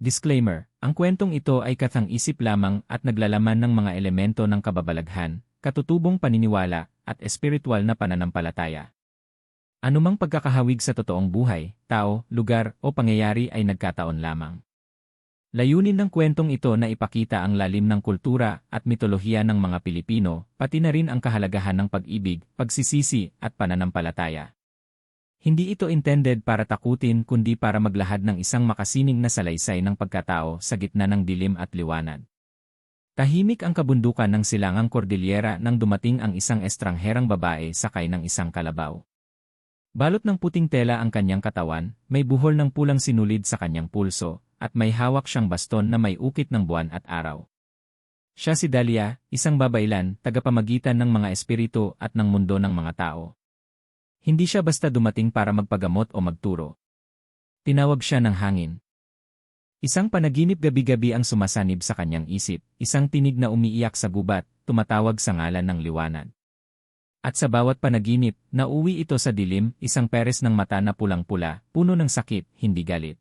Disclaimer, ang kwentong ito ay kathang-isip lamang at naglalaman ng mga elemento ng kababalaghan, katutubong paniniwala, at espiritual na pananampalataya. Anumang pagkakahawig sa totoong buhay, tao, lugar, o pangyayari ay nagkataon lamang. Layunin ng kwentong ito na ipakita ang lalim ng kultura at mitolohiya ng mga Pilipino, pati na rin ang kahalagahan ng pag-ibig, pagsisisi, at pananampalataya. Hindi ito intended para takutin kundi para maglahad ng isang makasining na salaysay ng pagkatao sa gitna ng dilim at liwanag. Tahimik ang kabundukan ng silangang Cordillera nang dumating ang isang estrangherang babae sakay ng isang kalabaw. Balot ng puting tela ang kanyang katawan, may buhol ng pulang sinulid sa kanyang pulso, at may hawak siyang baston na may ukit ng buwan at araw. Siya si Dalia, isang babaylan, tagapamagitan ng mga espiritu at ng mundo ng mga tao. Hindi siya basta dumating para magpagamot o magturo. Tinawag siya ng hangin. Isang panaginip gabi-gabi ang sumasanib sa kanyang isip, isang tinig na umiiyak sa gubat, tumatawag sa ngalan ng liwanag. At sa bawat panaginip, nauwi ito sa dilim, isang peres ng mata na pulang-pula, puno ng sakit, hindi galit.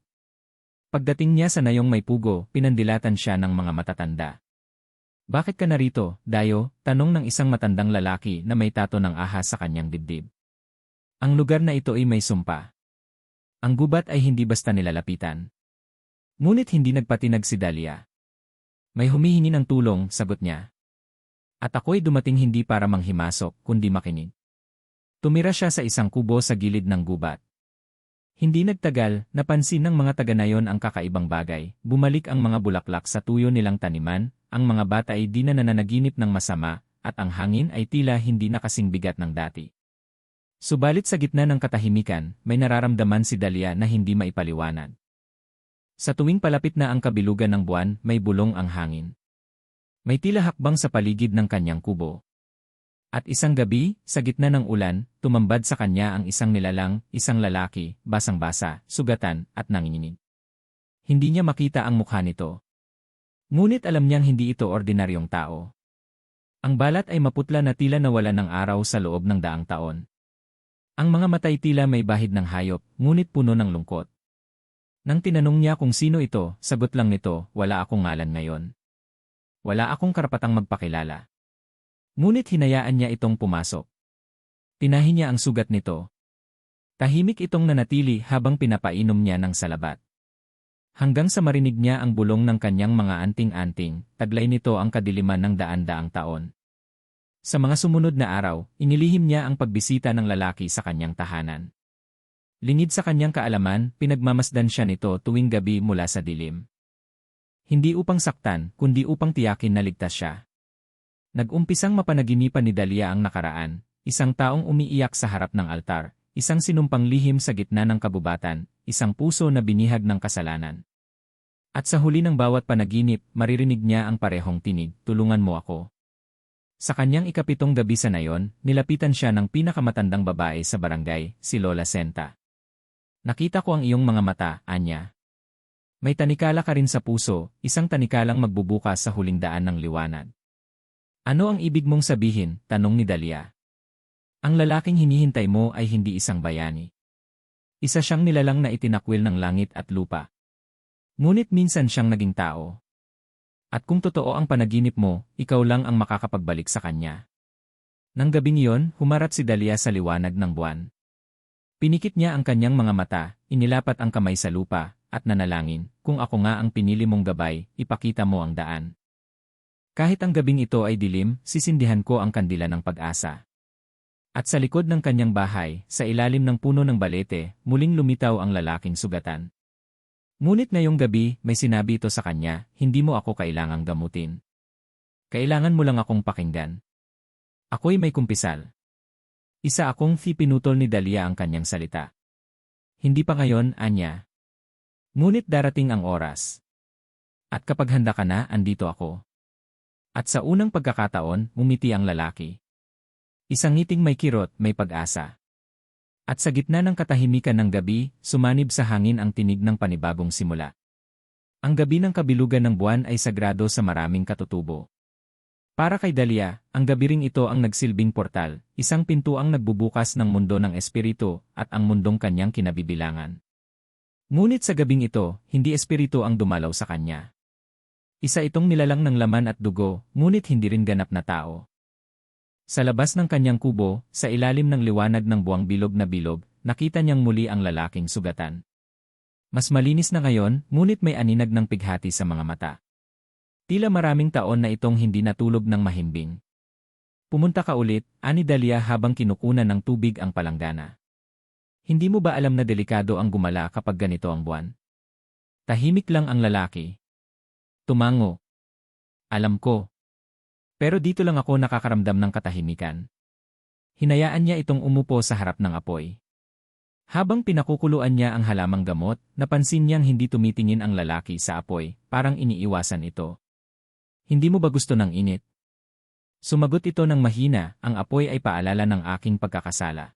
Pagdating niya sa nayong may pugo, pinandilatan siya ng mga matatanda. "Bakit ka narito, Dayo?" tanong ng isang matandang lalaki na may tato ng ahas sa kanyang dibdib. "Ang lugar na ito ay may sumpa. Ang gubat ay hindi basta nilalapitan." Ngunit hindi nagpatinag si Dalia. "May humihingi ng tulong," sagot niya. "At ako'y dumating hindi para manghimasok, kundi makinig." Tumira siya sa isang kubo sa gilid ng gubat. Hindi nagtagal, napansin ng mga taga-nayon ang kakaibang bagay. Bumalik ang mga bulaklak sa tuyo nilang taniman, ang mga bata ay di na nananaginip ng masama, at ang hangin ay tila hindi na kasing bigat ng dati. Subalit sa gitna ng katahimikan, may nararamdaman si Dalia na hindi maipaliwanag. Sa tuwing palapit na ang kabilugan ng buwan, may bulong ang hangin. May tila hakbang sa paligid ng kanyang kubo. At isang gabi, sa gitna ng ulan, tumambad sa kanya ang isang nilalang, isang lalaki, basang-basa, sugatan, at nanginginig. Hindi niya makita ang mukha nito. Ngunit alam niyang hindi ito ordinaryong tao. Ang balat ay maputla na tila nawalan ng araw sa loob ng daang taon. Ang mga matay tila may bahid ng hayop, ngunit puno ng lungkot. Nang tinanong niya kung sino ito, sagot lang nito, "Wala akong ngalan ngayon. Wala akong karapatang magpakilala." Ngunit hinayaan niya itong pumasok. Tinahin niya ang sugat nito. Tahimik itong nanatili habang pinapainom niya ng salabat. Hanggang sa marinig niya ang bulong ng kanyang mga anting-anting, taglay nito ang kadiliman ng daan-daang taon. Sa mga sumunod na araw, inilihim niya ang pagbisita ng lalaki sa kanyang tahanan. Lingid sa kanyang kaalaman, pinagmamasdan siya nito tuwing gabi mula sa dilim. Hindi upang saktan, kundi upang tiyakin na ligtas siya. Nag-umpisang mapanaginipan ni Dalia ang nakaraan, isang taong umiiyak sa harap ng altar, isang sinumpang lihim sa gitna ng kabubatan, isang puso na binihag ng kasalanan. At sa huli ng bawat panaginip, maririnig niya ang parehong tinig, "Tulungan mo ako." Sa kanyang ikapitong gabi sa nayon, nilapitan siya ng pinakamatandang babae sa barangay, si Lola Senta. "Nakita ko ang iyong mga mata, Anya. May tanikala ka rin sa puso, isang tanikalang magbubukas sa huling daan ng liwanag." "Ano ang ibig mong sabihin?" tanong ni Dalia. "Ang lalaking hinihintay mo ay hindi isang bayani. Isa siyang nilalang na itinakwil ng langit at lupa. Ngunit minsan siyang naging tao. At kung totoo ang panaginip mo, ikaw lang ang makakapagbalik sa kanya." Nang gabing iyon, humarap si Dalia sa liwanag ng buwan. Pinikit niya ang kanyang mga mata, inilapat ang kamay sa lupa, at nanalangin, "Kung ako nga ang pinili mong gabay, ipakita mo ang daan. Kahit ang gabing ito ay dilim, sisindihan ko ang kandila ng pag-asa." At sa likod ng kanyang bahay, sa ilalim ng puno ng balete, muling lumitaw ang lalaking sugatan. Ngunit ngayong gabi, may sinabi ito sa kanya, "Hindi mo ako kailangang gamutin. Kailangan mo lang akong pakinggan. Ako'y may kumpisal." Isa akong pinutol ni Dalia ang kanyang salita. "Hindi pa ngayon, Anya. Ngunit darating ang oras. At kapag handa ka na, andito ako." At sa unang pagkakataon, umiti ang lalaki. Isang ngiting may kirot, may pag-asa. At sa gitna ng katahimikan ng gabi, sumanib sa hangin ang tinig ng panibagong simula. Ang gabi ng kabilugan ng buwan ay sagrado sa maraming katutubo. Para kay Dalia, ang gabi ring ito ang nagsilbing portal, isang pintuang nagbubukas ng mundo ng espiritu at ang mundong kanyang kinabibilangan. Ngunit sa gabing ito, hindi espiritu ang dumalaw sa kanya. Isa itong nilalang ng laman at dugo, ngunit hindi rin ganap na tao. Sa labas ng kanyang kubo, sa ilalim ng liwanag ng buwang bilog na bilog, nakita niyang muli ang lalaking sugatan. Mas malinis na ngayon, ngunit may aninag ng pighati sa mga mata. Tila maraming taon na itong hindi natulog ng mahimbing. Pumunta ka ulit, ani Dahlia habang kinukunan ng tubig ang palanggana. Hindi mo ba alam na delikado ang gumala kapag ganito ang buwan? Tahimik lang ang lalaki. Tumango. Alam ko. Pero dito lang ako nakakaramdam ng katahimikan. Hinayaan niya itong umupo sa harap ng apoy. Habang pinakukuluan niya ang halamang gamot, napansin niyang hindi tumitingin ang lalaki sa apoy, parang iniiwasan ito. Hindi mo ba gusto ng init? Sumagot ito ng mahina, ang apoy ay paalala ng aking pagkakasala.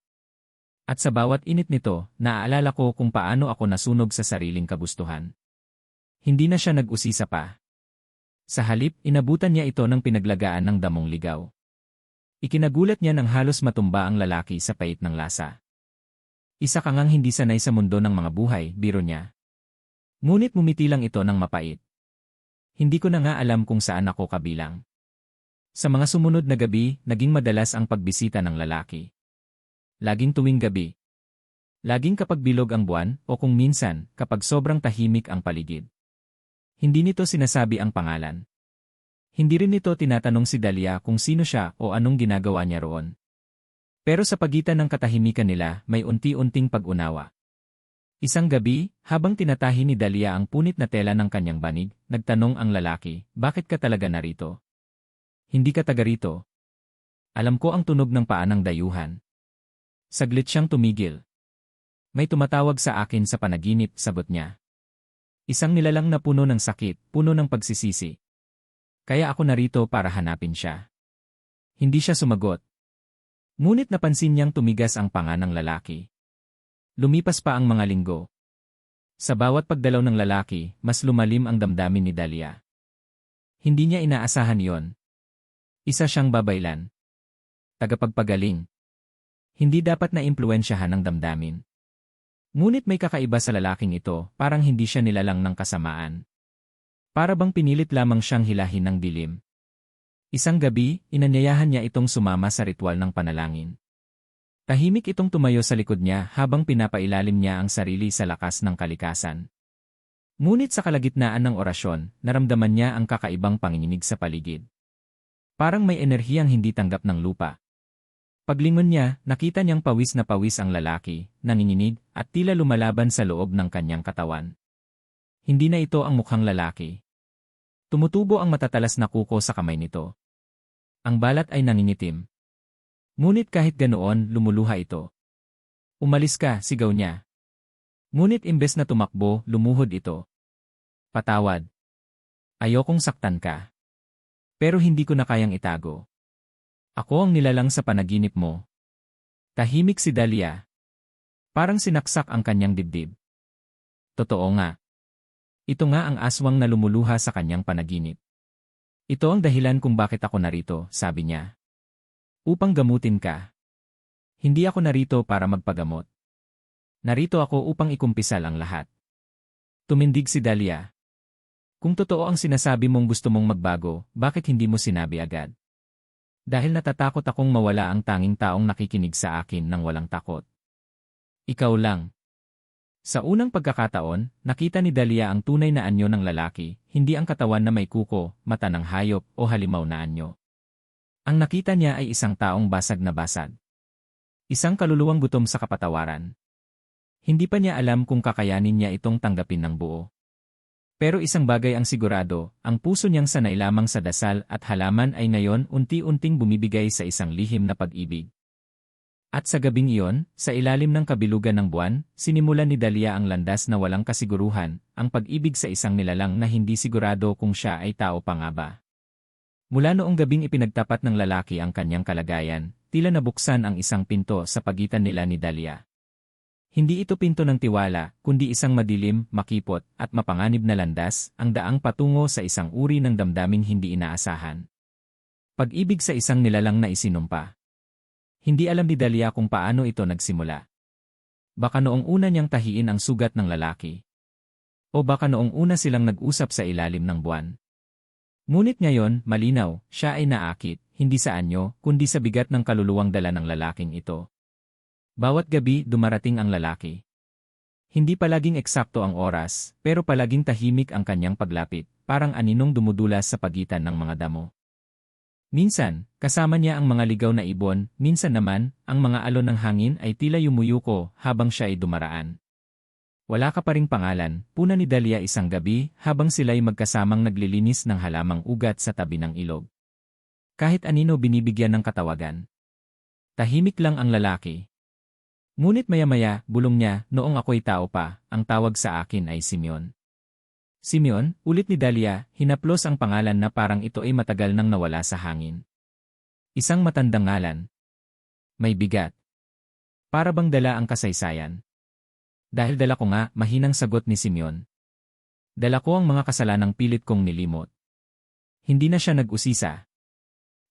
At sa bawat init nito, naaalala ko kung paano ako nasunog sa sariling kagustuhan. Hindi na siya nag-usisa pa. Sa halip, inabutan niya ito ng pinaglagaan ng damong ligaw. Ikinagulat niya nang halos matumba ang lalaki sa pait ng lasa. Isa ka ngang hindi sanay sa mundo ng mga buhay, biro niya. Ngunit mumiti lang ito ng mapait. Hindi ko na nga alam kung saan ako kabilang. Sa mga sumunod na gabi, naging madalas ang pagbisita ng lalaki. Laging tuwing gabi. Laging kapag bilog ang buwan, o kung minsan, kapag sobrang tahimik ang paligid. Hindi nito sinasabi ang pangalan. Hindi rin nito tinatanong si Dahlia kung sino siya o anong ginagawa niya roon. Pero sa pagitan ng katahimikan nila, may unti-unting pag-unawa. Isang gabi, habang tinatahi ni Dahlia ang punit na tela ng kanyang banig, nagtanong ang lalaki, bakit ka talaga narito? Hindi ka taga rito. Alam ko ang tunog ng paa ng dayuhan. Saglit siyang tumigil. May tumatawag sa akin sa panaginip, sagot niya. Isang nilalang na puno ng sakit, puno ng pagsisisi. Kaya ako narito para hanapin siya. Hindi siya sumagot. Ngunit napansin niyang tumigas ang panga ng lalaki. Lumipas pa ang mga linggo. Sa bawat pagdalaw ng lalaki, mas lumalim ang damdamin ni Dahlia. Hindi niya inaasahan yon. Isa siyang babaylan. Tagapagpagaling. Hindi dapat na impluwensyahan ng damdamin. Ngunit may kakaiba sa lalaking ito, parang hindi siya nilalang ng kasamaan. Para bang pinilit lamang siyang hilahin ng dilim. Isang gabi, inanyayahan niya itong sumama sa ritual ng panalangin. Tahimik itong tumayo sa likod niya habang pinapailalim niya ang sarili sa lakas ng kalikasan. Ngunit sa kalagitnaan ng orasyon, naramdaman niya ang kakaibang panginginig sa paligid. Parang may enerhiyang hindi tanggap ng lupa. Paglingon niya, nakita niyang pawis na pawis ang lalaki, nanginginig, at tila lumalaban sa loob ng kanyang katawan. Hindi na ito ang mukhang lalaki. Tumutubo ang matatalas na kuko sa kamay nito. Ang balat ay nangingitim. Ngunit kahit ganoon, lumuluha ito. Umalis ka, sigaw niya. Ngunit imbes na tumakbo, lumuhod ito. Patawad. Ayokong saktan ka. Pero hindi ko na kayang itago. Ako ang nilalang sa panaginip mo. Tahimik si Dahlia. Parang sinaksak ang kanyang dibdib. Totoo nga. Ito nga ang aswang na lumuluha sa kanyang panaginip. Ito ang dahilan kung bakit ako narito, sabi niya. Upang gamutin ka. Hindi ako narito para magpagamot. Narito ako upang ikumpisal ang lahat. Tumindig si Dahlia. Kung totoo ang sinasabi mong gusto mong magbago, bakit hindi mo sinabi agad? Dahil natatakot akong mawala ang tanging taong nakikinig sa akin nang walang takot. Ikaw lang. Sa unang pagkakataon, nakita ni Dahlia ang tunay na anyo ng lalaki, hindi ang katawan na may kuko, mata ng hayop o halimaw na anyo. Ang nakita niya ay isang taong basag na basag. Isang kaluluwang gutom sa kapatawaran. Hindi pa niya alam kung kakayanin niya itong tanggapin ng buo. Pero isang bagay ang sigurado, ang puso niyang sanay lamang sa dasal at halaman ay ngayon unti-unting bumibigay sa isang lihim na pag-ibig. At sa gabing iyon, sa ilalim ng kabilugan ng buwan, sinimulan ni Dahlia ang landas na walang kasiguruhan, ang pag-ibig sa isang nilalang na hindi sigurado kung siya ay tao pa nga ba. Mula noong gabing ipinagtapat ng lalaki ang kanyang kalagayan, tila nabuksan ang isang pinto sa pagitan nila ni Dahlia. Hindi ito pinto ng tiwala, kundi isang madilim, makipot, at mapanganib na landas, ang daang patungo sa isang uri ng damdaming hindi inaasahan. Pag-ibig sa isang nilalang na isinumpa. Hindi alam ni Dahlia kung paano ito nagsimula. Baka noong una niyang tahiin ang sugat ng lalaki. O baka noong una silang nag-usap sa ilalim ng buwan. Ngunit ngayon, malinaw, siya ay naakit, hindi sa anyo, kundi sa bigat ng kaluluwang dala ng lalaking ito. Bawat gabi, dumarating ang lalaki. Hindi palaging eksakto ang oras, pero palaging tahimik ang kanyang paglapit, parang aninong dumudulas sa pagitan ng mga damo. Minsan, kasama niya ang mga ligaw na ibon, minsan naman, ang mga alon ng hangin ay tila yumuyuko habang siya ay dumaraan. Wala ka pa ring pangalan, puna ni Dahlia isang gabi habang sila'y magkasamang naglilinis ng halamang ugat sa tabi ng ilog. Kahit anino binibigyan ng katawagan. Tahimik lang ang lalaki. Ngunit maya-maya, bulong niya, noong ako'y tao pa, ang tawag sa akin ay Simeon. Simeon, ulit ni Dahlia, hinaplos ang pangalan na parang ito ay matagal nang nawala sa hangin. Isang matandang ngalan. May bigat. Para bang dala ang kasaysayan. Dahil dala ko nga, mahinang sagot ni Simeon. Dala ko ang mga kasalanang pilit kong nilimot. Hindi na siya nag-usisa.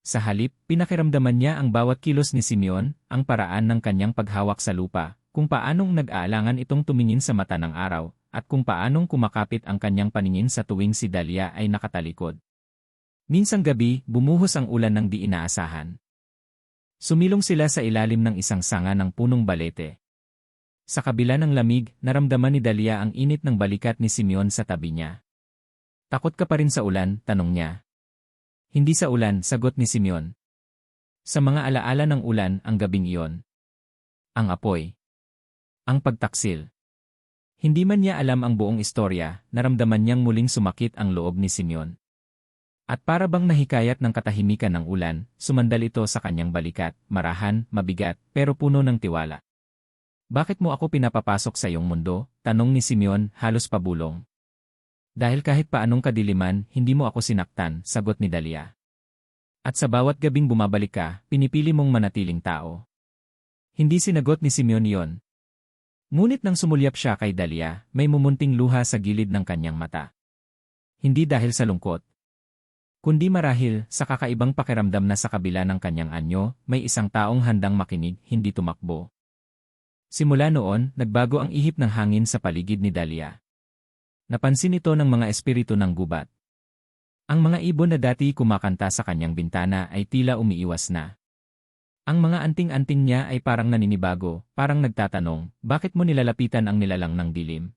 Sa halip, pinakiramdaman niya ang bawat kilos ni Simeon, ang paraan ng kanyang paghawak sa lupa, kung paanong nag-aalangan itong tumingin sa mata ng araw, at kung paanong kumakapit ang kanyang paningin sa tuwing si Dahlia ay nakatalikod. Minsang gabi, bumuhos ang ulan ng di inaasahan. Sumilong sila sa ilalim ng isang sanga ng punong balete. Sa kabila ng lamig, naramdaman ni Dahlia ang init ng balikat ni Simeon sa tabi niya. Takot ka pa rin sa ulan, tanong niya. Hindi sa ulan, sagot ni Simeon. Sa mga alaala ng ulan ang gabing iyon. Ang apoy. Ang pagtaksil. Hindi man niya alam ang buong istorya, naramdaman niyang muling sumakit ang loob ni Simeon. At para bang nahikayat ng katahimikan ng ulan, sumandal ito sa kanyang balikat, marahan, mabigat, pero puno ng tiwala. Bakit mo ako pinapapasok sa iyong mundo? Tanong ni Simeon, halos pabulong. Dahil kahit paanong kadiliman, hindi mo ako sinaktan, sagot ni Dahlia. At sa bawat gabing bumabalik ka, pinipili mong manatiling tao. Hindi sinagot ni Simeon iyon. Ngunit nang sumulyap siya kay Dahlia, may mumunting luha sa gilid ng kanyang mata. Hindi dahil sa lungkot. Kundi marahil, sa kakaibang pakiramdam na sa kabila ng kanyang anyo, may isang taong handang makinig, hindi tumakbo. Simula noon, nagbago ang ihip ng hangin sa paligid ni Dahlia. Napansin ito ng mga espiritu ng gubat. Ang mga ibon na dati kumakanta sa kanyang bintana ay tila umiiwas na. Ang mga anting-anting niya ay parang naninibago, parang nagtatanong, bakit mo nilalapitan ang nilalang ng dilim?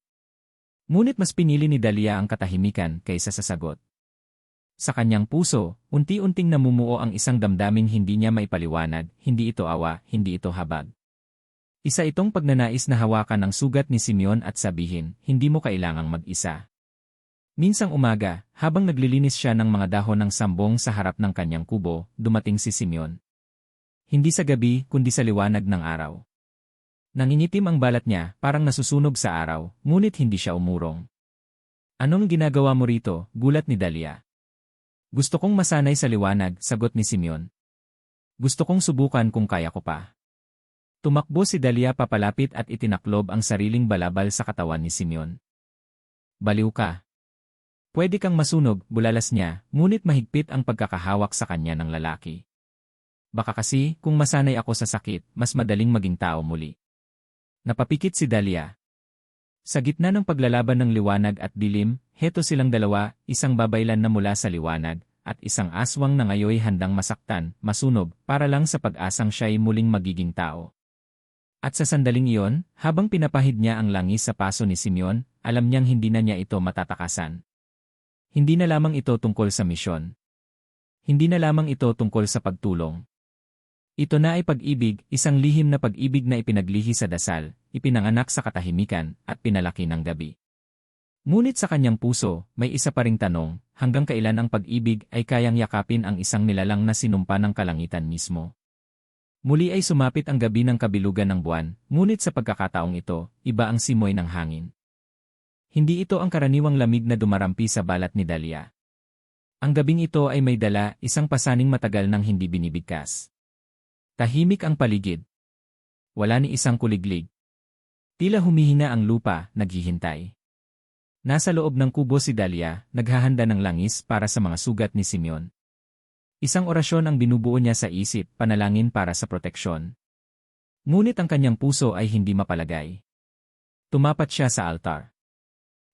Ngunit mas pinili ni Dahlia ang katahimikan kaysa sa sagot. Sa kanyang puso, unti-unting namumuo ang isang damdaming hindi niya maipaliwanag, hindi ito awa, hindi ito habag. Isa itong pagnanais na hawakan ang sugat ni Simeon at sabihin, hindi mo kailangang mag-isa. Minsang umaga, habang naglilinis siya ng mga dahon ng sambong sa harap ng kanyang kubo, dumating si Simeon. Hindi sa gabi, kundi sa liwanag ng araw. Nangingitim ang balat niya, parang nasusunog sa araw, ngunit hindi siya umurong. Anong ginagawa mo rito? Gulat ni Dahlia. Gusto kong masanay sa liwanag, sagot ni Simeon. Gusto kong subukan kung kaya ko pa. Tumakbo si Dahlia papalapit at itinaklob ang sariling balabal sa katawan ni Simeon. Baliw ka. Pwede kang masunog, bulalas niya, ngunit mahigpit ang pagkakahawak sa kanya ng lalaki. Baka kasi, kung masanay ako sa sakit, mas madaling maging tao muli. Napapikit si Dahlia. Sa gitna ng paglalaban ng liwanag at dilim, heto silang dalawa, isang babaylan na mula sa liwanag, at isang aswang na ngayoy handang masaktan, masunog, para lang sa pag-asang siya'y muling magiging tao. At sa sandaling iyon, habang pinapahid niya ang langis sa paso ni Simeon, alam niyang hindi na niya ito matatakasan. Hindi na lamang ito tungkol sa misyon. Hindi na lamang ito tungkol sa pagtulong. Ito na ay pag-ibig, isang lihim na pag-ibig na ipinaglihi sa dasal, ipinanganak sa katahimikan, at pinalaki ng gabi. Ngunit sa kanyang puso, may isa pa ring tanong, hanggang kailan ang pag-ibig ay kayang yakapin ang isang nilalang na sinumpa ng kalangitan mismo? Muli ay sumapit ang gabi ng kabilugan ng buwan, ngunit sa pagkakataong ito, iba ang simoy ng hangin. Hindi ito ang karaniwang lamig na dumarampi sa balat ni Dahlia. Ang gabing ito ay may dala, isang pasaning matagal nang hindi binibigkas. Tahimik ang paligid. Wala ni isang kuliglig. Tila humihina ang lupa, naghihintay. Nasa loob ng kubo si Dahlia, naghahanda ng langis para sa mga sugat ni Simeon. Isang orasyon ang binubuo niya sa isip, panalangin para sa proteksyon. Ngunit ang kanyang puso ay hindi mapalagay. Tumapat siya sa altar.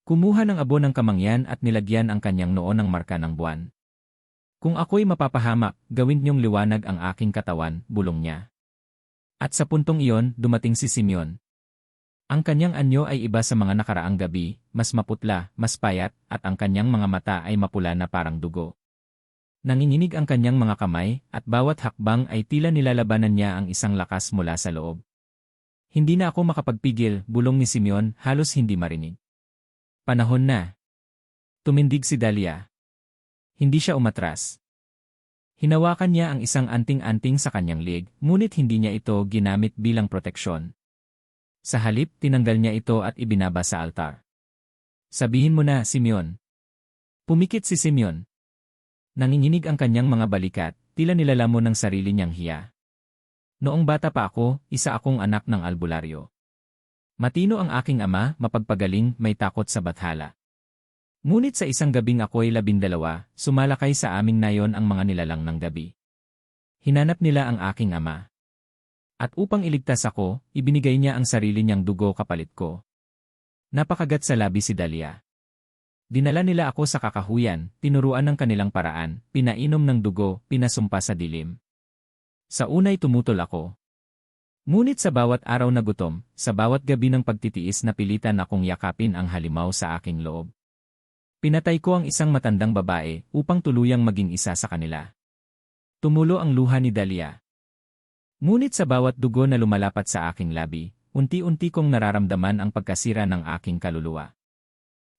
Kumuha ng abo ng kamangyan at nilagyan ang kanyang noo ng marka ng buwan. Kung ako'y mapapahamak, gawin niyong liwanag ang aking katawan, bulong niya. At sa puntong iyon, dumating si Simeon. Ang kanyang anyo ay iba sa mga nakaraang gabi, mas maputla, mas payat, at ang kanyang mga mata ay mapula na parang dugo. Nanginginig ang kanyang mga kamay, at bawat hakbang ay tila nilalabanan niya ang isang lakas mula sa loob. Hindi na ako makapagpigil, bulong ni Simeon, halos hindi marinig. Panahon na. Tumindig si Dalia. Hindi siya umatras. Hinawakan niya ang isang anting-anting sa kanyang leg, ngunit hindi niya ito ginamit bilang proteksyon. Sa halip, tinanggal niya ito at ibinaba sa altar. Sabihin mo na, Simeon. Pumikit si Simeon. Nanginginig ang kanyang mga balikat, tila nilalamon ng sarili niyang hiya. Noong bata pa ako, isa akong anak ng albularyo. Matino ang aking ama, mapagpagaling, may takot sa bathala. Ngunit sa isang gabing ako'y 12, sumalakay sa aming nayon ang mga nilalang ng gabi. Hinanap nila ang aking ama. At upang iligtas ako, ibinigay niya ang sarili niyang dugo kapalit ko. Napakagat sa labi si Dalia. Dinala nila ako sa kakahuyan, tinuruan ng kanilang paraan, pinainom ng dugo, pinasumpa sa dilim. Sa unay tumutol ako. Ngunit sa bawat araw na gutom, sa bawat gabi ng pagtitiis na pilitan akong yakapin ang halimaw sa aking loob. Pinatay ko ang isang matandang babae upang tuluyang maging isa sa kanila. Tumulo ang luha ni Dalia. Ngunit sa bawat dugo na lumalapat sa aking labi, unti-unti kong nararamdaman ang pagkasira ng aking kaluluwa.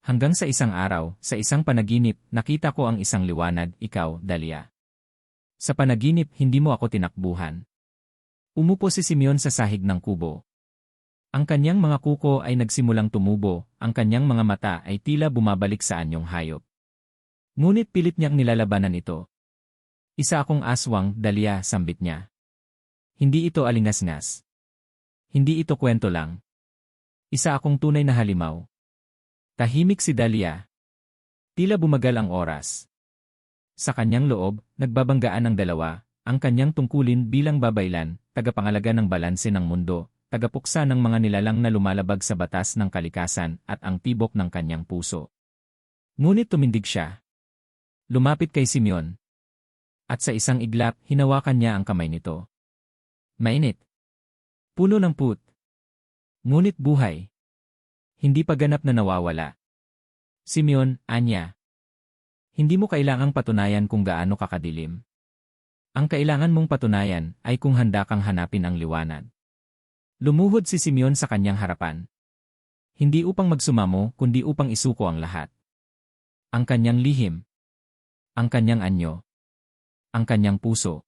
Hanggang sa isang araw, sa isang panaginip, nakita ko ang isang liwanag, ikaw, Dalia. Sa panaginip, hindi mo ako tinakbuhan. Umupo si Simeon sa sahig ng kubo. Ang kanyang mga kuko ay nagsimulang tumubo, ang kanyang mga mata ay tila bumabalik sa anyong hayop. Ngunit pilit niyang nilalabanan ito. Isa akong aswang, Dalia, sambit niya. Hindi ito alingasngas. Hindi ito kwento lang. Isa akong tunay na halimaw. Tahimik si Dalia. Tila bumagal ang oras. Sa kanyang loob, nagbabanggaan ang dalawa, ang kanyang tungkulin bilang babaylan, tagapangalaga ng balanse ng mundo, tagapuksa ng mga nilalang na lumalabag sa batas ng kalikasan at ang tibok ng kanyang puso. Ngunit tumindig siya. Lumapit kay Simeon. At sa isang iglap, hinawakan niya ang kamay nito. Mainit. Puno ng put. Ngunit buhay. Hindi pa ganap na nawawala. Simeon, anya. Hindi mo kailangang patunayan kung gaano kakadilim. Ang kailangan mong patunayan ay kung handa kang hanapin ang liwanag. Lumuhod si Simeon sa kanyang harapan. Hindi upang magsumamo, kundi upang isuko ang lahat. Ang kanyang lihim. Ang kanyang anyo. Ang kanyang puso.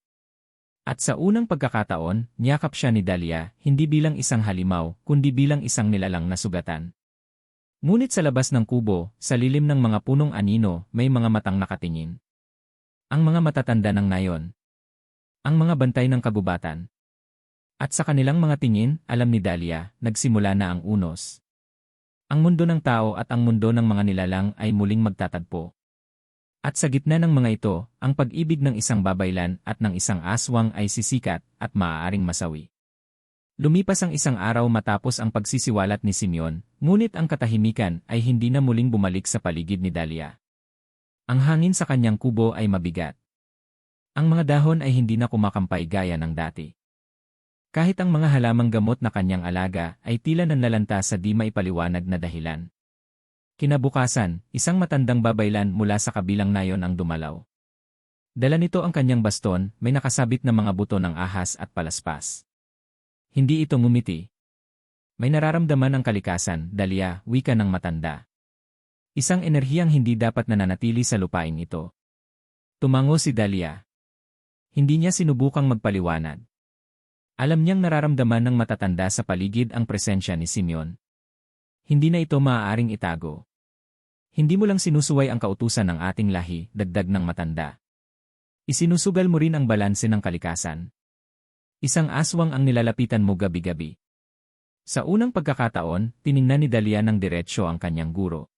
At sa unang pagkakataon, niyakap siya ni Dalia, hindi bilang isang halimaw, kundi bilang isang nilalang na sugatan. Ngunit sa labas ng kubo, sa lilim ng mga punong anino, may mga matang nakatingin. Ang mga matatanda ng nayon. Ang mga bantay ng kagubatan. At sa kanilang mga tingin, alam ni Dalia, nagsimula na ang unos. Ang mundo ng tao at ang mundo ng mga nilalang ay muling magtatagpo. At sa gitna ng mga ito, ang pag-ibig ng isang babaylan at ng isang aswang ay sisikat at maaaring masawi. Lumipas ang isang araw matapos ang pagsisiwalat ni Simeon, ngunit ang katahimikan ay hindi na muling bumalik sa paligid ni Dalia. Ang hangin sa kanyang kubo ay mabigat. Ang mga dahon ay hindi na kumakampay gaya ng dati. Kahit ang mga halamang gamot na kanyang alaga ay tila nanlalanta sa di maipaliwanag na dahilan. Kinabukasan, isang matandang babaylan mula sa kabilang nayon ang dumalaw. Dala nito ang kanyang baston, may nakasabit na mga buto ng ahas at palaspas. Hindi ito ngumiti. May nararamdaman ang kalikasan, Dalia, wika ng matanda. Isang enerhiyang hindi dapat nananatili sa lupain ito. Tumango si Dalia. Hindi niya sinubukang magpaliwanag. Alam niyang nararamdaman ng matatanda sa paligid ang presensya ni Simeon. Hindi na ito maaaring itago. Hindi mo lang sinusuway ang kautusan ng ating lahi, dagdag ng matanda. Isinusugal mo rin ang balanse ng kalikasan. Isang aswang ang nilalapitan mo gabi-gabi. Sa unang pagkakataon, tiningnan ni Dalia ng diretsyo ang kanyang guro.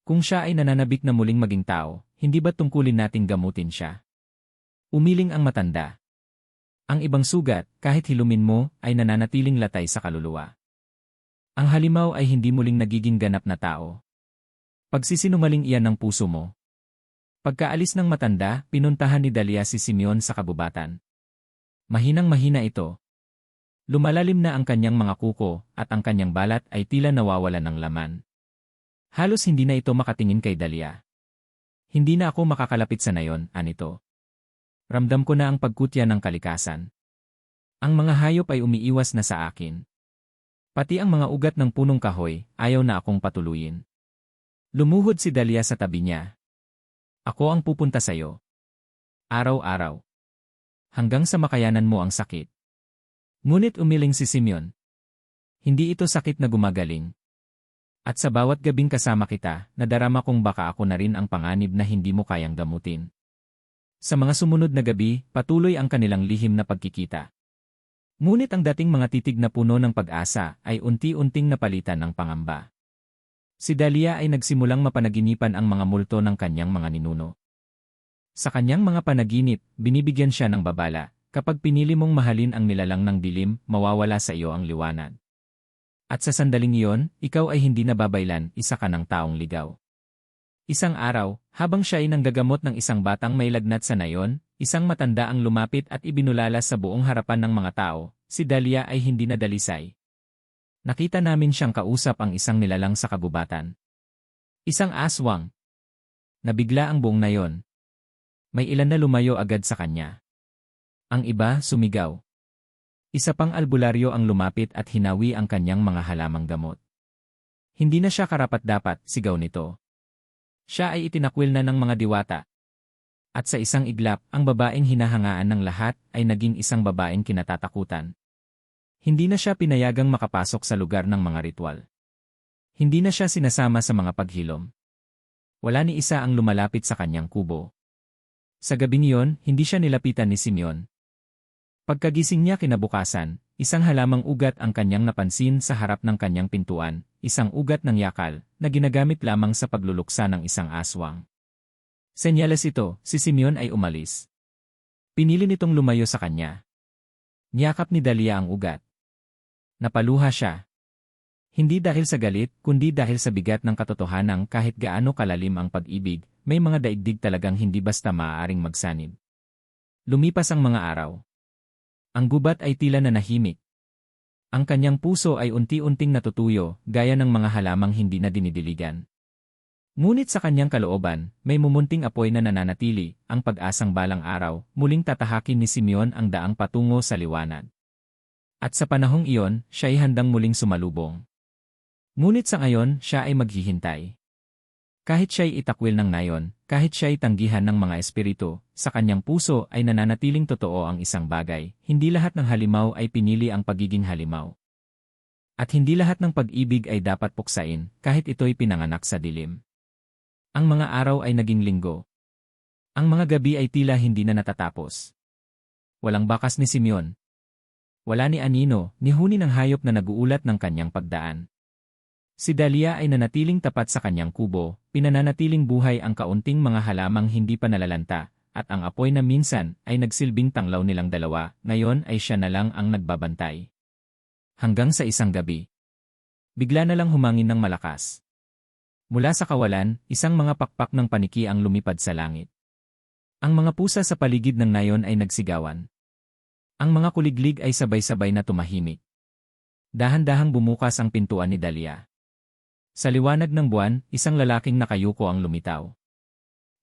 Kung siya ay nananabik na muling maging tao, hindi ba tungkulin nating gamutin siya? Umiling ang matanda. Ang ibang sugat, kahit hilumin mo, ay nananatiling latay sa kaluluwa. Ang halimaw ay hindi muling nagiging ganap na tao. Pagsisinungaling iyan ng puso mo. Pagkaalis ng matanda, pinuntahan ni Dalia si Simeon sa kabubatan. Mahinang-mahina ito. Lumalalim na ang kanyang mga kuko at ang kanyang balat ay tila nawawalan ng laman. Halos hindi na ito makatingin kay Dalia. Hindi na ako makakalapit sa nayon, anito. Ramdam ko na ang pagkutya ng kalikasan. Ang mga hayop ay umiiwas na sa akin. Pati ang mga ugat ng punong kahoy, ayaw na akong patuluyin. Lumuhod si Dalia sa tabi niya. Ako ang pupunta sa'yo. Araw-araw. Hanggang sa makayanan mo ang sakit. Ngunit umiling si Simeon. Hindi ito sakit na gumagaling. At sa bawat gabing kasama kita, nadarama kong baka ako na rin ang panganib na hindi mo kayang gamutin. Sa mga sumunod na gabi, patuloy ang kanilang lihim na pagkikita. Ngunit ang dating mga titig na puno ng pag-asa ay unti-unting napalitan ng pangamba. Si Dalia ay nagsimulang mapanaginipan ang mga multo ng kanyang mga ninuno. Sa kanyang mga panaginip, binibigyan siya ng babala, kapag pinili mong mahalin ang nilalang ng dilim, mawawala sa iyo ang liwanag. At sa sandaling iyon, ikaw ay hindi nababaylan, isa ka ng taong ligaw. Isang araw, habang siya ay nanggagamot ng isang batang may lagnat sa nayon, isang matanda ang lumapit at ibinulala sa buong harapan ng mga tao, si Dalia ay hindi nadalisay. Nakita namin siyang kausap ang isang nilalang sa kabubatan. Isang aswang. Nabigla ang buong nayon. May ilan na lumayo agad sa kanya. Ang iba sumigaw. Isa pang albularyo ang lumapit at hinawi ang kanyang mga halamang gamot. Hindi na siya karapat-dapat, sigaw nito. Siya ay itinakwil na ng mga diwata. At sa isang iglap, ang babaeng hinahangaan ng lahat ay naging isang babaeng kinatatakutan. Hindi na siya pinayagang makapasok sa lugar ng mga ritual. Hindi na siya sinasama sa mga paghilom. Wala ni isa ang lumalapit sa kanyang kubo. Sa gabing iyon, hindi siya nilapitan ni Simeon. Pagkagising niya kinabukasan, isang halamang ugat ang kanyang napansin sa harap ng kanyang pintuan, isang ugat ng yakal na ginagamit lamang sa pagluluksa ng isang aswang. Senyales ito, si Simeon ay umalis. Pinili nitong lumayo sa kanya. Niyakap ni Dalia ang ugat. Napaluha siya. Hindi dahil sa galit, kundi dahil sa bigat ng katotohanang kahit gaano kalalim ang pag-ibig, may mga daigdig talagang hindi basta maaaring magsanib. Lumipas ang mga araw. Ang gubat ay tila nanahimik. Ang kanyang puso ay unti-unting natutuyo, gaya ng mga halamang hindi na dinidiligan. Ngunit sa kanyang kalooban, may mumunting apoy na nananatili, ang pag-asang balang araw, muling tatahakin ni Simeon ang daang patungo sa liwanag. At sa panahong iyon, siya ay handang muling sumalubong. Ngunit sa ngayon, siya ay maghihintay. Kahit siya'y itakwil ng nayon, kahit siya'y tanggihan ng mga espiritu, sa kanyang puso ay nananatiling totoo ang isang bagay, hindi lahat ng halimaw ay pinili ang pagiging halimaw. At hindi lahat ng pag-ibig ay dapat puksain, kahit ito'y pinanganak sa dilim. Ang mga araw ay naging linggo. Ang mga gabi ay tila hindi na natatapos. Walang bakas ni Simeon. Wala ni anino, ni huni ng hayop na naguulat ng kanyang pagdaan. Si Dalia ay nanatiling tapat sa kanyang kubo, pinananatiling buhay ang kaunting mga halamang hindi pa nalalanta, at ang apoy na minsan ay nagsilbing tanglaw nilang dalawa, ngayon ay siya na lang ang nagbabantay. Hanggang sa isang gabi. Bigla na lang humangin ng malakas. Mula sa kawalan, isang mga pakpak ng paniki ang lumipad sa langit. Ang mga pusa sa paligid ng nayon ay nagsigawan. Ang mga kuliglig ay sabay-sabay na tumahimik. Dahan-dahang bumukas ang pintuan ni Dalia. Sa liwanag ng buwan, isang lalaking nakayuko ang lumitaw.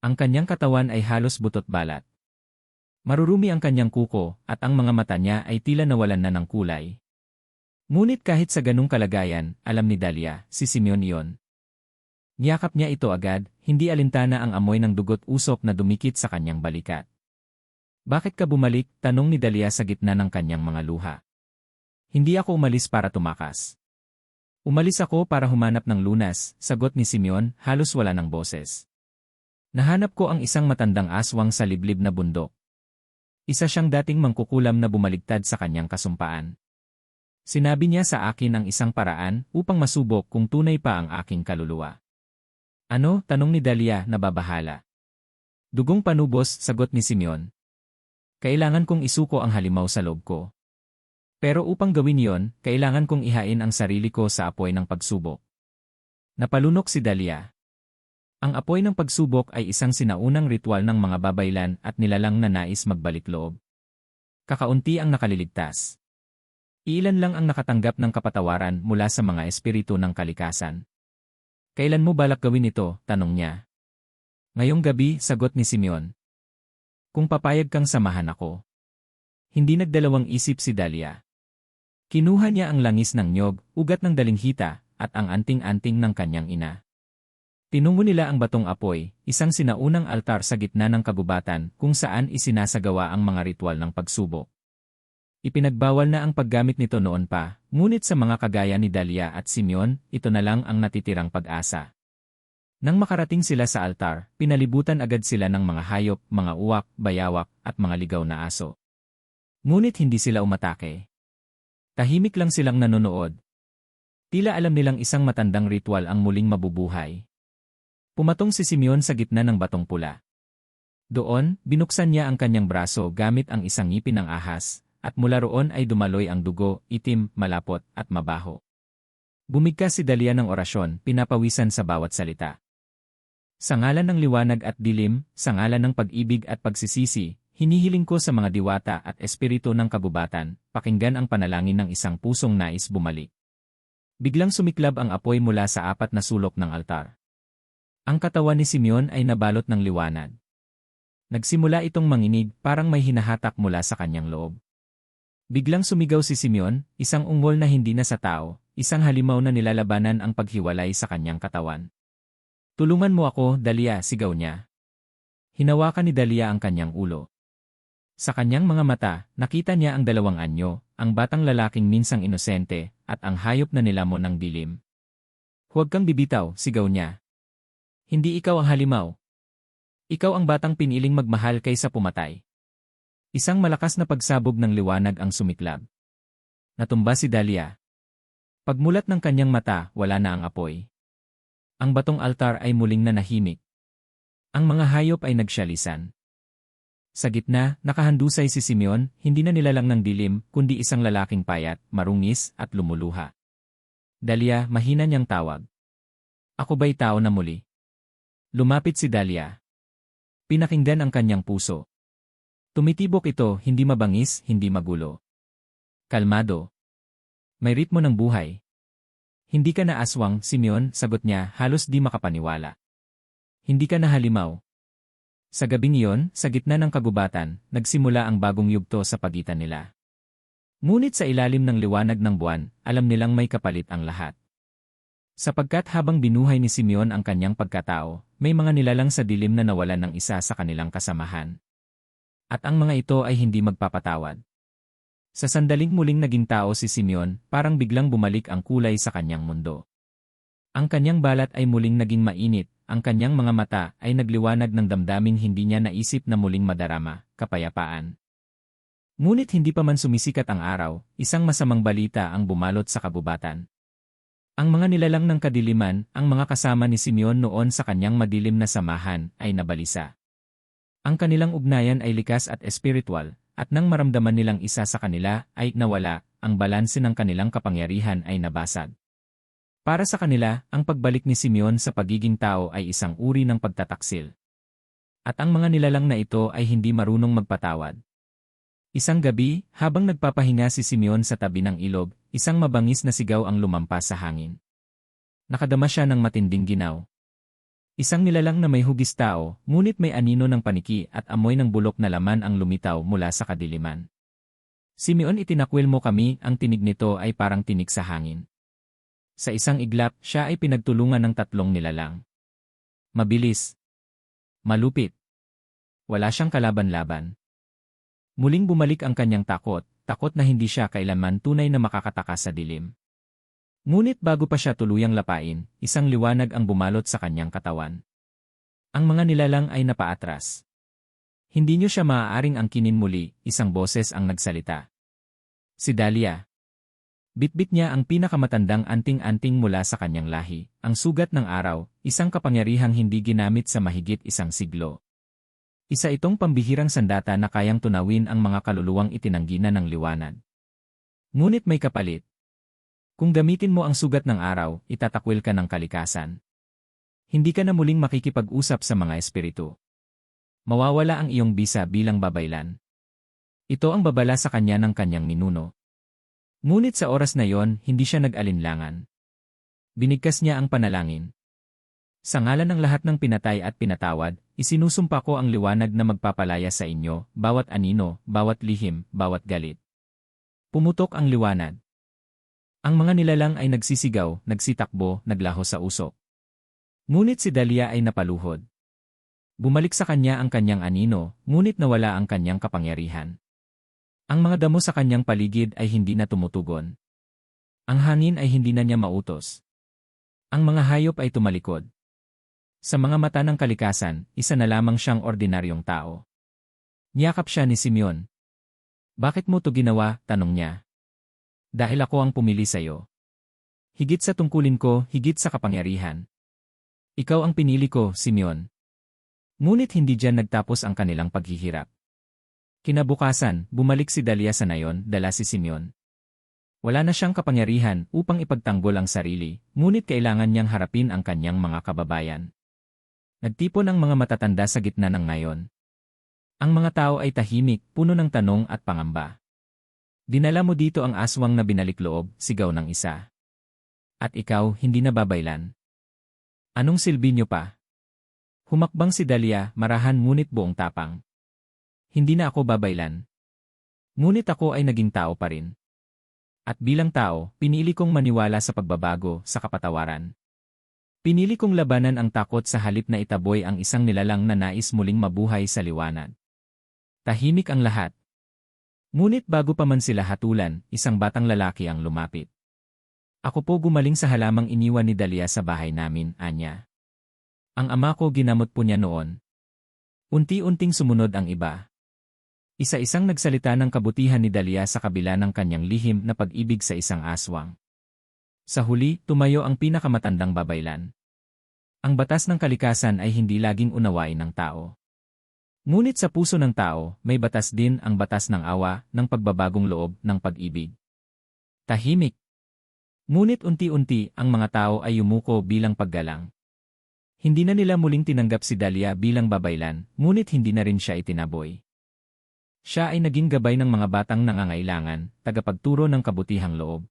Ang kanyang katawan ay halos butot balat. Marurumi ang kanyang kuko at ang mga mata niya ay tila nawalan na ng kulay. Ngunit kahit sa ganung kalagayan, alam ni Dalia, si Simeon iyon. Niyakap niya ito agad, hindi alintana ang amoy ng dugot usok na dumikit sa kanyang balikat. Bakit ka bumalik? Tanong ni Dalia sa gitna ng kanyang mga luha. Hindi ako umalis para tumakas. Umalis ako para humanap ng lunas, sagot ni Simeon, halos wala ng boses. Nahanap ko ang isang matandang aswang sa liblib na bundok. Isa siyang dating mangkukulam na bumaligtad sa kanyang kasumpaan. Sinabi niya sa akin ang isang paraan upang masubok kung tunay pa ang aking kaluluwa. Ano? Tanong ni Dalia, nababahala. Dugong panubos, sagot ni Simeon. Kailangan kong isuko ang halimaw sa loob ko. Pero upang gawin yon, kailangan kong ihain ang sarili ko sa apoy ng pagsubok. Napalunok si Dalia. Ang apoy ng pagsubok ay isang sinaunang ritual ng mga babaylan at nilalang na nais magbalik loob. Kakaunti ang nakaliligtas. Iilan lang ang nakatanggap ng kapatawaran mula sa mga espiritu ng kalikasan. Kailan mo balak gawin ito? Tanong niya. Ngayong gabi, sagot ni Simeon. Kung papayag kang samahan ako. Hindi nagdalawang isip si Dahlia. Kinuha niya ang langis ng niyog, ugat ng dalinghita, at ang anting-anting ng kanyang ina. Tinungo nila ang batong apoy, isang sinaunang altar sa gitna ng kagubatan kung saan isinasagawa ang mga ritual ng pagsubok. Ipinagbawal na ang paggamit nito noon pa, ngunit sa mga kagaya ni Dahlia at Simeon, ito na lang ang natitirang pag-asa. Nang makarating sila sa altar, pinalibutan agad sila ng mga hayop, mga uwak, bayawak, at mga ligaw na aso. Ngunit hindi sila umatake. Tahimik lang silang nanonood. Tila alam nilang isang matandang ritual ang muling mabubuhay. Pumatong si Simeon sa gitna ng batong pula. Doon, binuksan niya ang kanyang braso gamit ang isang ngipin ng ahas, at mula roon ay dumaloy ang dugo, itim, malapot, at mabaho. Bumigkas si Dahlia ng orasyon, pinapawisan sa bawat salita. Sa ngalan ng liwanag at dilim, sa ngalan ng pag-ibig at pagsisisi, hinihiling ko sa mga diwata at espiritu ng kagubatan, pakinggan ang panalangin ng isang pusong nais bumalik. Biglang sumiklab ang apoy mula sa apat na sulok ng altar. Ang katawan ni Simeon ay nabalot ng liwanag. Nagsimula itong manginig parang may hinahatak mula sa kanyang loob. Biglang sumigaw si Simeon, isang ungol na hindi na sa tao, isang halimaw na nilalabanan ang paghiwalay sa kanyang katawan. Tulungan mo ako, Dahlia, sigaw niya. Hinawakan ni Dahlia ang kanyang ulo. Sa kanyang mga mata, nakita niya ang dalawang anyo, ang batang lalaking minsang inosente, at ang hayop na nilamon ng dilim. Huwag kang bibitaw, sigaw niya. Hindi ikaw ang halimaw. Ikaw ang batang piniling magmahal kaysa pumatay. Isang malakas na pagsabog ng liwanag ang sumiklab. Natumba si Dahlia. Pagmulat ng kanyang mata, wala na ang apoy. Ang batong altar ay muling nanahimik. Ang mga hayop ay nagsyalisan. Sa gitna, nakahandusay si Simeon, hindi na nilalang ng dilim, kundi isang lalaking payat, marungis, at lumuluha. Dahlia, mahina niyang tawag. Ako ba'y tao na muli? Lumapit si Dahlia. Pinakinggan ang kanyang puso. Tumitibok ito, hindi mabangis, hindi magulo. Kalmado. May ritmo ng buhay. Hindi ka na aswang, Simeon, sagot niya, halos di makapaniwala. Hindi ka na halimaw. Sa gabing iyon, sa gitna ng kagubatan, nagsimula ang bagong yugto sa pagitan nila. Ngunit sa ilalim ng liwanag ng buwan, alam nilang may kapalit ang lahat. Sapagkat habang binuhay ni Simeon ang kanyang pagkatao, may mga nilalang sa dilim na nawalan ng isa sa kanilang kasamahan. At ang mga ito ay hindi magpapatawad. Sa sandaling muling naging tao si Simeon, parang biglang bumalik ang kulay sa kanyang mundo. Ang kanyang balat ay muling naging mainit, ang kanyang mga mata ay nagliwanag ng damdaming hindi niya naisip na muling madarama, kapayapaan. Ngunit hindi pa man sumisikat ang araw, isang masamang balita ang bumalot sa kabubatan. Ang mga nilalang ng kadiliman, ang mga kasama ni Simeon noon sa kanyang madilim na samahan, ay nabalisa. Ang kanilang ugnayan ay likas at espiritual, at nang maramdaman nilang isa sa kanila ay nawala, ang balanse ng kanilang kapangyarihan ay nabasag. Para sa kanila, ang pagbalik ni Simeon sa pagiging tao ay isang uri ng pagtataksil. At ang mga nilalang na ito ay hindi marunong magpatawad. Isang gabi, habang nagpapahinga si Simeon sa tabi ng ilog, isang mabangis na sigaw ang lumampas sa hangin. Nakadama siya ng matinding ginaw. Isang nilalang na may hugis tao, ngunit may anino ng paniki at amoy ng bulok na laman ang lumitaw mula sa kadiliman. Simeon, itinakwil mo kami, ang tinig nito ay parang tinig sa hangin. Sa isang iglap, siya ay pinagtulungan ng tatlong nilalang. Mabilis. Malupit. Wala siyang kalaban-laban. Muling bumalik ang kanyang takot na hindi siya kailanman tunay na makakatakas sa dilim. Ngunit bago pa siya tuluyang lapain, isang liwanag ang bumalot sa kanyang katawan. Ang mga nilalang ay napaatras. Hindi niyo siya maaaring angkinin muli, isang boses ang nagsalita. Si Dahlia. Bitbit niya ang pinakamatandang anting-anting mula sa kanyang lahi, ang sugat ng araw, isang kapangyarihang hindi ginamit sa mahigit isang siglo. Isa itong pambihirang sandata na kayang tunawin ang mga kaluluwang itinanggi na ng liwanag. Ngunit may kapalit. Kung gamitin mo ang sugat ng araw, itatakwil ka ng kalikasan. Hindi ka na muling makikipag-usap sa mga espiritu. Mawawala ang iyong bisa bilang babaylan. Ito ang babala sa kanya ng kanyang ninuno. Ngunit sa oras na yon, hindi siya nag-alinlangan. Binigkas niya ang panalangin. Sa ngalan ng lahat ng pinatay at pinatawad, isinusumpa ko ang liwanag na magpapalaya sa inyo, bawat anino, bawat lihim, bawat galit. Pumutok ang liwanag. Ang mga nilalang ay nagsisigaw, nagsitakbo, naglaho sa usok. Ngunit si Dalia ay napaluhod. Bumalik sa kanya ang kanyang anino, ngunit nawala ang kanyang kapangyarihan. Ang mga damo sa kanyang paligid ay hindi na tumutugon. Ang hangin ay hindi na niya mautos. Ang mga hayop ay tumalikod. Sa mga mata ng kalikasan, isa na lamang siyang ordinaryong tao. Niyakap siya ni Simeon. Bakit mo to ginawa? Tanong niya. Dahil ako ang pumili sa iyo. Higit sa tungkulin ko, higit sa kapangyarihan. Ikaw ang pinili ko, Simeon. Ngunit hindi diyan nagtapos ang kanilang paghihirap. Kinabukasan, bumalik si Dalia sa nayon, dala si Simeon. Wala na siyang kapangyarihan upang ipagtanggol ang sarili, ngunit kailangan niyang harapin ang kanyang mga kababayan. Nagtipon ang mga matatanda sa gitna ng ngayon. Ang mga tao ay tahimik, puno ng tanong at pangamba. Dinala mo dito ang aswang na binalik loob, sigaw ng isa. At ikaw, hindi na babaylan. Anong silbi niyo pa? Humakbang si Dalia, marahan ngunit buong tapang. Hindi na ako babaylan. Ngunit ako ay naging tao pa rin. At bilang tao, pinili kong maniwala sa pagbabago, sa kapatawaran. Pinili kong labanan ang takot sa halip na itaboy ang isang nilalang na nais muling mabuhay sa liwanag. Tahimik ang lahat. Ngunit bago pa man sila hatulan, isang batang lalaki ang lumapit. Ako po gumaling sa halamang iniwan ni Dalia sa bahay namin, anya. Ang ama ko ginamot po niya noon. Unti-unting sumunod ang iba. Isa-isang nagsalita ng kabutihan ni Dalia sa kabila ng kanyang lihim na pag-ibig sa isang aswang. Sa huli, tumayo ang pinakamatandang babaylan. Ang batas ng kalikasan ay hindi laging unawain ng tao. Ngunit sa puso ng tao, may batas din ang batas ng awa, ng pagbabagong loob, ng pag-ibig. Tahimik. Ngunit unti-unti, ang mga tao ay yumuko bilang paggalang. Hindi na nila muling tinanggap si Dalia bilang babaylan, ngunit hindi na rin siya itinaboy. Siya ay naging gabay ng mga batang nangangailangan, tagapagturo ng kabutihang loob.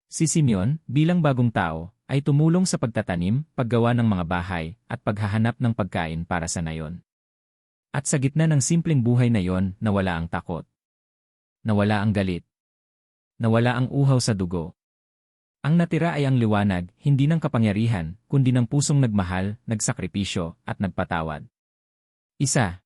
Si Simeon, bilang bagong tao, ay tumulong sa pagtatanim, paggawa ng mga bahay, at paghahanap ng pagkain para sa nayon. At sa gitna ng simpleng buhay na yon, nawala ang takot. Nawala ang galit. Nawala ang uhaw sa dugo. Ang natira ay ang liwanag, hindi ng kapangyarihan, kundi ng pusong nagmahal, nagsakripisyo, at nagpatawad. Isa.